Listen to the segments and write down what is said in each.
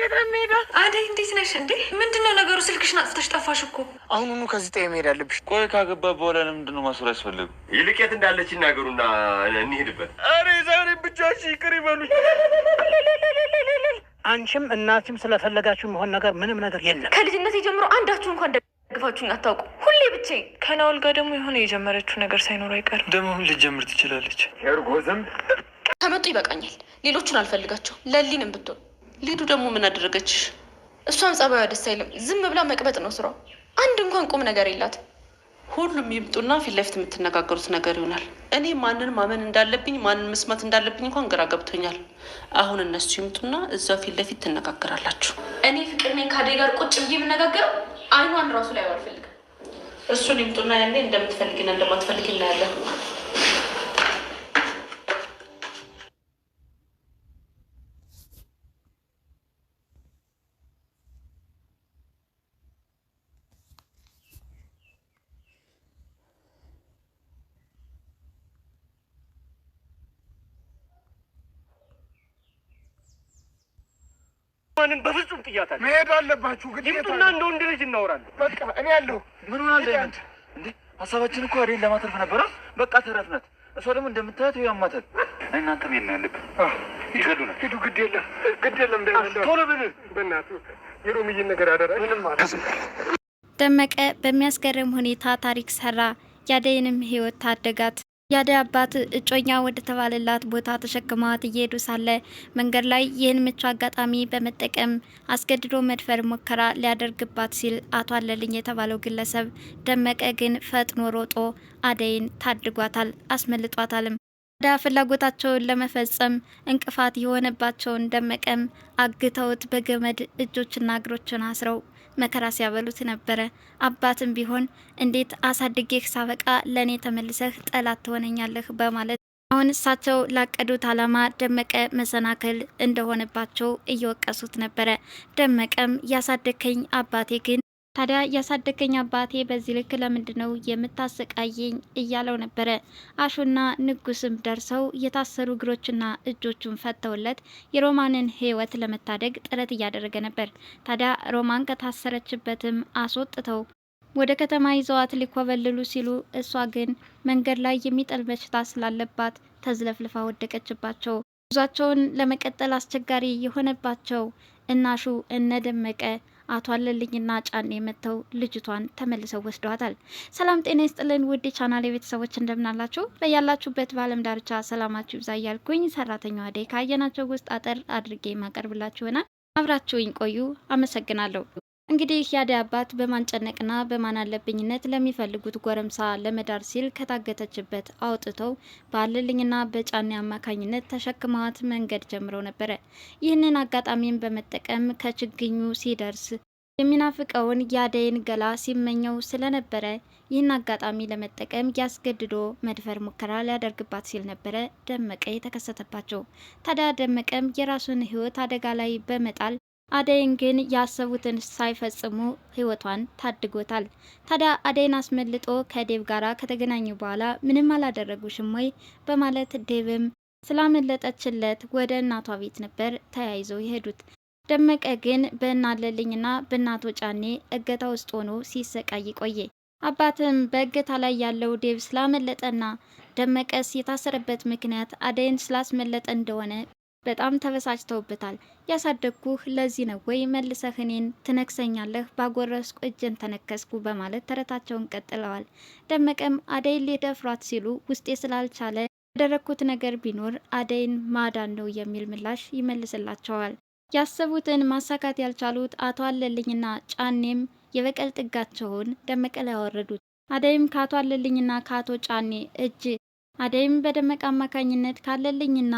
እንዴት ነው የምሄደው? አደይ እንዴት ነሽ እንዴ? ምንድነው ነገሩ? ስልክሽን አጥፍተሽ ጠፋሽ እኮ። አሁኑኑ ከዚህ ጠይ መሄድ አለብሽ። ቆይ ካገባ በኋላ ለምንድነው ማስወር ያስፈልጉ? ይልቅ የት እንዳለች ይናገሩና እንሄድበት። አሬ ዛሬ ብቻሽ ይቅር ይበሉኝ። አንቺም እናትም ስለፈለጋችሁ መሆን ነገር ምንም ነገር የለም። ከልጅነት ጀምሮ አንዳችሁ እንኳን ደግፋችሁኝ አታውቁ። ሁሌ ብቻዬን። ከናውል ጋር ደግሞ የሆነ የጀመረችው ነገር ሳይኖር አይቀርም። ደግሞ ምን ልትጀምር ትችላለች? እርጎዝም ከመጡ ይበቃኛል። ሌሎቹን አልፈልጋቸው። ለሊንም ብትሆን ሊዱ ደግሞ ምን አደረገችሽ? እሷን ጸባዩ ደስ አይልም። ዝም ብላ መቅበጥ ነው ስራው። አንድ እንኳን ቁም ነገር የላት። ሁሉም ይምጡና ፊት ለፊት የምትነጋገሩት ነገር ይሆናል። እኔ ማንን ማመን እንዳለብኝ ማንን መስማት እንዳለብኝ እንኳን ግራ ገብቶኛል። አሁን እነሱ ይምጡና እዛው ፊት ለፊት ትነጋገራላችሁ። እኔ ፍቅር ነኝ ከአደይ ጋር ቁጭ ብዬ የምነጋገረው አይኗን ራሱ ላይ አልፈልግም። እሱን ይምጡና ያኔ እንደምትፈልግና እንደማትፈልግ እናያለን። ማንን በፍጹም ጥያታለሁ። መሄድ አለባችሁ። ግን ይምጡና እንደ ወንድ ልጅ እናወራለን። በቃ እኔ ያለሁ ምን ሆናል እንዴ? ሀሳባችን እኮ አደይን ለማትረፍ ነበረ። በቃ ተረፍናት። እሷ ደግሞ እንደምታያት ያማታል። እናንተ ምን ነው ያለብን? ይገሉናል። ሂዱ። ግድ የለም ቶሎ ብል በእናትህ የሮምዬን ነገር አደራ። ምንም ማለት ደመቀ በሚያስገርም ሁኔታ ታሪክ ሰራ። ያደይንም ህይወት ታደጋት። ያደይ አባት እጮኛ ወደ ተባለላት ቦታ ተሸክማት እየሄዱ ሳለ መንገድ ላይ ይህን ምቹ አጋጣሚ በመጠቀም አስገድዶ መድፈር ሙከራ ሊያደርግባት ሲል አቶ አለልኝ የተባለው ግለሰብ ደመቀ ግን ፈጥኖ ሮጦ አደይን ታድጓታል፣ አስመልጧታልም። ታዲያ ፍላጎታቸውን ለመፈጸም እንቅፋት የሆነባቸውን ደመቀም አግተውት በገመድ እጆችና እግሮችን አስረው መከራ ሲያበሉት ነበረ። አባትም ቢሆን እንዴት አሳድጌህ ሳበቃ ለኔ ተመልሰህ ጠላት ትሆነኛለህ በማለት አሁን እሳቸው ላቀዱት አላማ ደመቀ መሰናክል እንደሆነባቸው እየወቀሱት ነበረ። ደመቀም ያሳደከኝ አባቴ ግን ታዲያ ያሳደከኝ አባቴ በዚህ ልክ ለምንድነው የምታሰቃየኝ እያለው ነበረ። አሹና ንጉስም ደርሰው የታሰሩ እግሮችና እጆቹን ፈተውለት የሮማንን ህይወት ለመታደግ ጥረት እያደረገ ነበር። ታዲያ ሮማን ከታሰረችበትም አስወጥተው ወደ ከተማ ይዘዋት ሊኮበልሉ ሲሉ እሷ ግን መንገድ ላይ የሚጠል በሽታ ስላለባት ተዝለፍልፋ ወደቀችባቸው። ጉዟቸውን ለመቀጠል አስቸጋሪ የሆነባቸው እናሹ እነደመቀ አቶ አለልኝና ጫኔ መተው ልጅቷን ተመልሰው ወስደዋታል። ሰላም ጤና ይስጥልን ውድ ቻናል የቤተሰቦች እንደምናላችሁ በያላችሁበት በአለም ዳርቻ ሰላማችሁ ይብዛ እያልኩኝ ሰራተኛዋ አደይ ካየናቸው ውስጥ አጠር አድርጌ ማቀርብላችሁና አብራችሁኝ ቆዩ። አመሰግናለሁ። እንግዲህ ያደይ አባት በማንጨነቅና በማን አለብኝነት ለሚፈልጉት ጎረምሳ ለመዳር ሲል ከታገተችበት አውጥተው በአለልኝና በጫኔ አማካኝነት ተሸክመዋት መንገድ ጀምረው ነበረ። ይህንን አጋጣሚን በመጠቀም ከችግኙ ሲደርስ የሚናፍቀውን ያደይን ገላ ሲመኘው ስለነበረ ይህን አጋጣሚ ለመጠቀም ያስገድዶ መድፈር ሙከራ ሊያደርግባት ሲል ነበረ ደመቀ የተከሰተባቸው። ታዲያ ደመቀም የራሱን ህይወት አደጋ ላይ በመጣል አደይን ግን ያሰቡትን ሳይፈጽሙ ህይወቷን ታድጎታል። ታዲያ አደይን አስመልጦ ከዴቭ ጋራ ከተገናኙ በኋላ ምንም አላደረጉሽም ወይ በማለት ዴቭም ስላመለጠችለት ወደ እናቷ ቤት ነበር ተያይዘው የሄዱት። ደመቀ ግን በእናለልኝና በእናቶ ጫኔ እገታ ውስጥ ሆኖ ሲሰቃይ ቆየ። አባትም በእገታ ላይ ያለው ዴቭ ስላመለጠና ደመቀስ የታሰረበት ምክንያት አደይን ስላስመለጠ እንደሆነ በጣም ተበሳጭተውበታል። ያሳደግኩህ ለዚህ ነው ወይ መልሰህ እኔን ትነክሰኛለህ? ባጎረስኩ እጅን ተነከስኩ በማለት ተረታቸውን ቀጥለዋል። ደመቀም አደይን ሊደፍሯት ሲሉ ውስጤ ስላልቻለ ያደረግኩት ነገር ቢኖር አደይን ማዳን ነው የሚል ምላሽ ይመልስላቸዋል። ያሰቡትን ማሳካት ያልቻሉት አቶ አለልኝና ጫኔም የበቀል ጥጋቸውን ደመቀ ላይ ያወረዱት። አደይም ከአቶ አለልኝና ከአቶ ጫኔ እጅ አደይም በደመቀ አማካኝነት ካለልኝና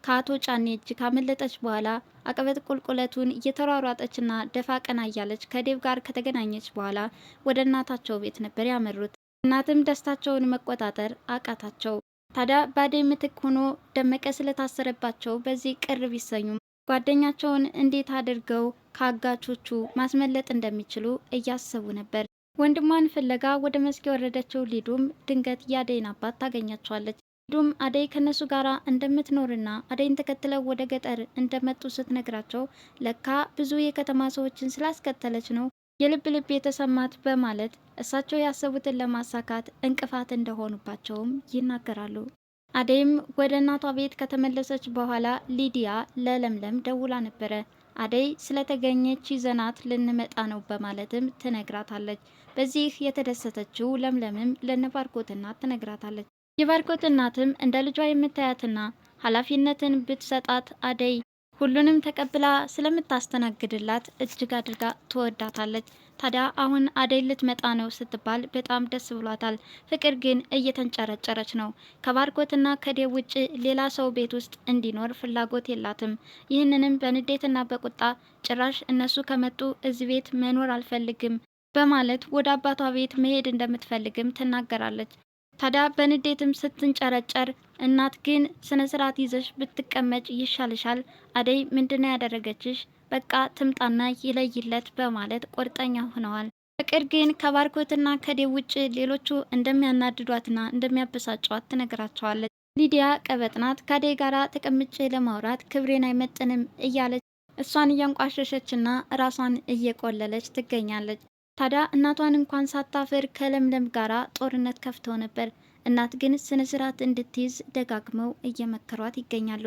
ከአቶ ጫኔ እጅ ካመለጠች በኋላ አቀበት ቁልቁለቱን እየተሯሯጠችና ደፋ ቀና እያለች ከዴቭ ጋር ከተገናኘች በኋላ ወደ እናታቸው ቤት ነበር ያመሩት። እናትም ደስታቸውን መቆጣጠር አቃታቸው። ታዲያ በአደይ ምትክ ሆኖ ደመቀ ስለታሰረባቸው በዚህ ቅር ቢሰኙም ጓደኛቸውን እንዴት አድርገው ከአጋቾቹ ማስመለጥ እንደሚችሉ እያሰቡ ነበር። ወንድሟን ፍለጋ ወደ መስክ የወረደችው ሊዱም ድንገት ያደይን አባት ታገኛቸዋለች። ዱም አደይ ከነሱ ጋራ እንደምትኖርና አደይን ተከትለው ወደ ገጠር እንደመጡ ስትነግራቸው ለካ ብዙ የከተማ ሰዎችን ስላስከተለች ነው የልብ ልብ የተሰማት በማለት እሳቸው ያሰቡትን ለማሳካት እንቅፋት እንደሆኑባቸውም ይናገራሉ። አደይም ወደ እናቷ ቤት ከተመለሰች በኋላ ሊዲያ ለለምለም ደውላ ነበረ። አደይ ስለተገኘች ይዘናት ልንመጣ ነው በማለትም ትነግራታለች። በዚህ የተደሰተችው ለምለምም ለባርኮት እናት ትነግራታለች። የባርኮት እናትም እንደ ልጇ የምታያትና ኃላፊነትን ብትሰጣት አደይ ሁሉንም ተቀብላ ስለምታስተናግድላት እጅግ አድርጋ ትወዳታለች። ታዲያ አሁን አደይ ልትመጣ ነው ስትባል በጣም ደስ ብሏታል። ፍቅር ግን እየተንጨረጨረች ነው። ከባርኮትና ከዴብ ውጭ ሌላ ሰው ቤት ውስጥ እንዲኖር ፍላጎት የላትም። ይህንንም በንዴትና በቁጣ ጭራሽ እነሱ ከመጡ እዚህ ቤት መኖር አልፈልግም በማለት ወደ አባቷ ቤት መሄድ እንደምትፈልግም ትናገራለች። ታዲያ በንዴትም ስትንጨረጨር እናት ግን ስነ ስርዓት ይዘሽ ብትቀመጭ ይሻልሻል፣ አደይ ምንድነው ያደረገችሽ? በቃ ትምጣና ይለይለት በማለት ቁርጠኛ ሆነዋል። ፍቅር ግን ከባርኮትና ከዴብ ውጭ ሌሎቹ እንደሚያናድዷትና እንደሚያበሳጯት ትነግራቸዋለች። ሊዲያ ቀበጥናት። ከአደይ ጋራ ተቀምጬ ለማውራት ክብሬን አይመጥንም እያለች እሷን እያንቋሸሸችና ራሷን እየቆለለች ትገኛለች። ታዲያ እናቷን እንኳን ሳታፍር ከለምለም ጋራ ጦርነት ከፍተው ነበር። እናት ግን ስነ ስርዓት እንድትይዝ ደጋግመው እየመከሯት ይገኛሉ።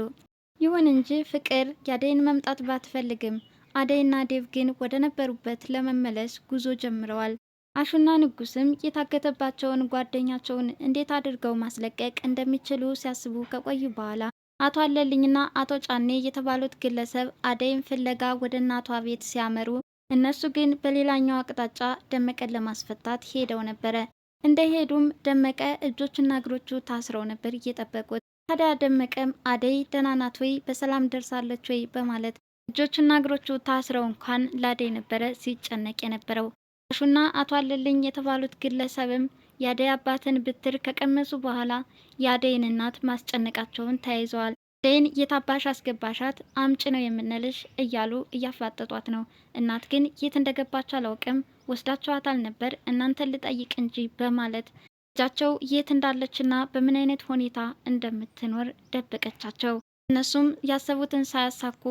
ይሁን እንጂ ፍቅር የአደይን መምጣት ባትፈልግም አደይና ዴቭ ግን ወደ ነበሩበት ለመመለስ ጉዞ ጀምረዋል። አሹና ንጉስም የታገተባቸውን ጓደኛቸውን እንዴት አድርገው ማስለቀቅ እንደሚችሉ ሲያስቡ ከቆዩ በኋላ አቶ አለልኝና አቶ ጫኔ የተባሉት ግለሰብ አደይን ፍለጋ ወደ እናቷ ቤት ሲያመሩ እነሱ ግን በሌላኛው አቅጣጫ ደመቀን ለማስፈታት ሄደው ነበረ። እንደሄዱም ደመቀ እጆችና እግሮቹ ታስረው ነበር እየጠበቁት። ታዲያ ደመቀም አደይ ደህና ናት ወይ በሰላም ደርሳለች ወይ በማለት እጆችና እግሮቹ ታስረው እንኳን ላደይ ነበረ ሲጨነቅ የነበረው። አሹና አቶ አለልኝ የተባሉት ግለሰብም የአደይ አባትን ብትር ከቀመሱ በኋላ የአደይን እናት ማስጨነቃቸውን ተያይዘዋል። አደይን የታባሽ አስገባሻት አምጭ ነው የምንልሽ እያሉ እያፋጠጧት ነው። እናት ግን የት እንደገባች አላውቅም፣ ወስዳቸዋታል ነበር እናንተን ልጠይቅ እንጂ በማለት ልጃቸው የት እንዳለችና በምን አይነት ሁኔታ እንደምትኖር ደበቀቻቸው። እነሱም ያሰቡትን ሳያሳኩ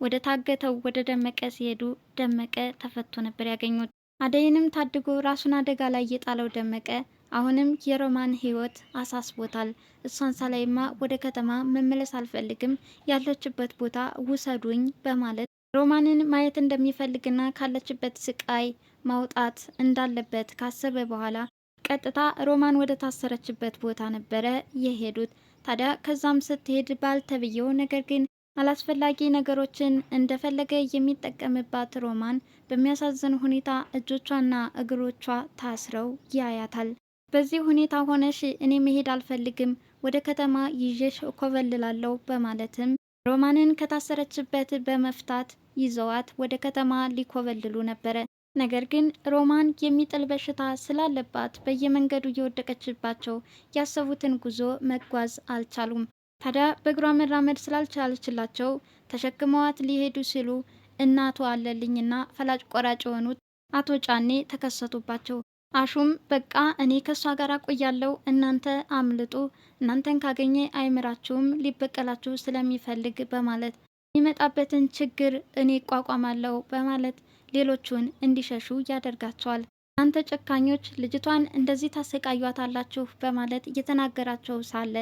ወደ ታገተው ወደ ደመቀ ሲሄዱ ደመቀ ተፈቶ ነበር ያገኙት። አደይንም ታድጎ ራሱን አደጋ ላይ የጣለው ደመቀ አሁንም የሮማን ህይወት አሳስቦታል። እሷን ሳላይማ ወደ ከተማ መመለስ አልፈልግም፣ ያለችበት ቦታ ውሰዱኝ በማለት ሮማንን ማየት እንደሚፈልግና ካለችበት ስቃይ ማውጣት እንዳለበት ካሰበ በኋላ ቀጥታ ሮማን ወደ ታሰረችበት ቦታ ነበረ የሄዱት። ታዲያ ከዛም ስትሄድ ባልተብየው ነገር ግን አላስፈላጊ ነገሮችን እንደፈለገ የሚጠቀምባት ሮማን በሚያሳዝን ሁኔታ እጆቿና እግሮቿ ታስረው ያያታል። በዚህ ሁኔታ ሆነሽ እኔ መሄድ አልፈልግም፣ ወደ ከተማ ይዤሽ እኮበልላለሁ በማለትም ሮማንን ከታሰረችበት በመፍታት ይዘዋት ወደ ከተማ ሊኮበልሉ ነበረ። ነገር ግን ሮማን የሚጥል በሽታ ስላለባት በየመንገዱ እየወደቀችባቸው ያሰቡትን ጉዞ መጓዝ አልቻሉም። ታዲያ በእግሯ መራመድ ስላልቻለችላቸው ተሸክመዋት ሊሄዱ ሲሉ እናቷ አለልኝና ፈላጭ ቆራጭ የሆኑት አቶ ጫኔ ተከሰቱባቸው። አሹም በቃ እኔ ከሷ ጋር ቆያለው፣ እናንተ አምልጡ፣ እናንተን ካገኘ አይምራችሁም፣ ሊበቀላችሁ ስለሚፈልግ በማለት የሚመጣበትን ችግር እኔ እቋቋማለሁ በማለት ሌሎቹን እንዲሸሹ ያደርጋቸዋል። እናንተ ጨካኞች ልጅቷን እንደዚህ ታሰቃዩታላችሁ በማለት እየተናገራቸው ሳለ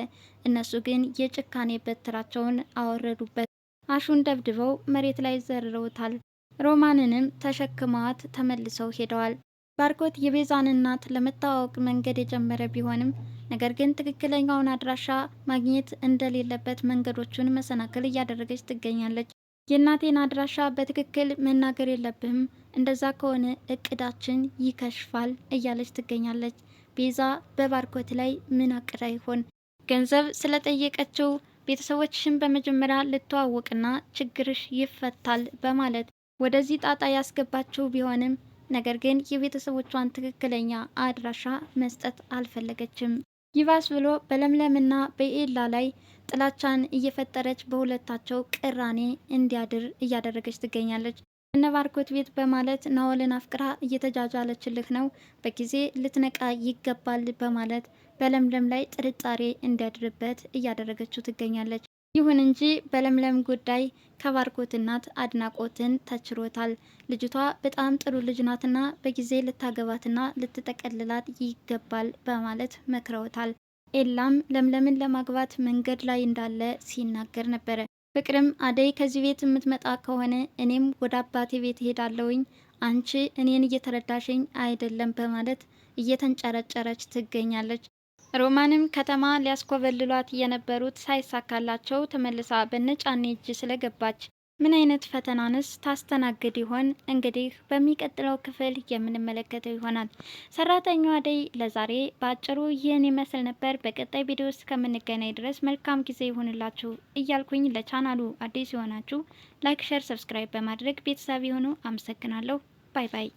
እነሱ ግን የጭካኔ በትራቸውን አወረዱበት። አሹን ደብድበው መሬት ላይ ዘርረውታል። ሮማንንም ተሸክመዋት ተመልሰው ሄደዋል። ባርኮት የቤዛን እናት ለመታወቅ መንገድ የጀመረ ቢሆንም ነገር ግን ትክክለኛውን አድራሻ ማግኘት እንደሌለበት መንገዶቹን መሰናክል እያደረገች ትገኛለች። የእናቴን አድራሻ በትክክል መናገር የለብህም፣ እንደዛ ከሆነ እቅዳችን ይከሽፋል እያለች ትገኛለች። ቤዛ በባርኮት ላይ ምን አቅዳ ይሆን? ገንዘብ ስለጠየቀችው ቤተሰቦችሽን በመጀመሪያ ልተዋወቅና ችግርሽ ይፈታል በማለት ወደዚህ ጣጣ ያስገባችው ቢሆንም ነገር ግን የቤተሰቦቿን ትክክለኛ አድራሻ መስጠት አልፈለገችም። ይባስ ብሎ በለምለምና በኤላ ላይ ጥላቻን እየፈጠረች በሁለታቸው ቅራኔ እንዲያድር እያደረገች ትገኛለች። እነ ባርኮት ቤት በማለት ናወልን አፍቅራ እየተጃጃለችልህ ነው፣ በጊዜ ልትነቃ ይገባል በማለት በለምለም ላይ ጥርጣሬ እንዲያድርበት እያደረገችው ትገኛለች። ይሁን እንጂ በለምለም ጉዳይ ከባርኮት እናት አድናቆትን ተችሮታል። ልጅቷ በጣም ጥሩ ልጅ ናትና በጊዜ ልታገባትና ልትጠቀልላት ይገባል በማለት መክረውታል። ኤላም ለምለምን ለማግባት መንገድ ላይ እንዳለ ሲናገር ነበረ። ፍቅርም አደይ ከዚህ ቤት የምትመጣ ከሆነ እኔም ወደ አባቴ ቤት ሄዳለሁኝ፣ አንቺ እኔን እየተረዳሽኝ አይደለም በማለት እየተንጨረጨረች ትገኛለች። ሮማንም ከተማ ሊያስኮበልሏት የነበሩት ሳይሳካላቸው ተመልሳ በነጫኔ እጅ ስለገባች ምን አይነት ፈተናንስ ታስተናግድ ይሆን? እንግዲህ በሚቀጥለው ክፍል የምንመለከተው ይሆናል። ሰራተኛዋ አደይ ለዛሬ በአጭሩ ይህን ይመስል ነበር። በቀጣይ ቪዲዮ ውስጥ ከምንገናኝ ድረስ መልካም ጊዜ ይሁንላችሁ እያልኩኝ ለቻናሉ አዲስ የሆናችሁ ላይክ፣ ሸር፣ ሰብስክራይብ በማድረግ ቤተሰብ የሆኑ አመሰግናለሁ። ባይ ባይ።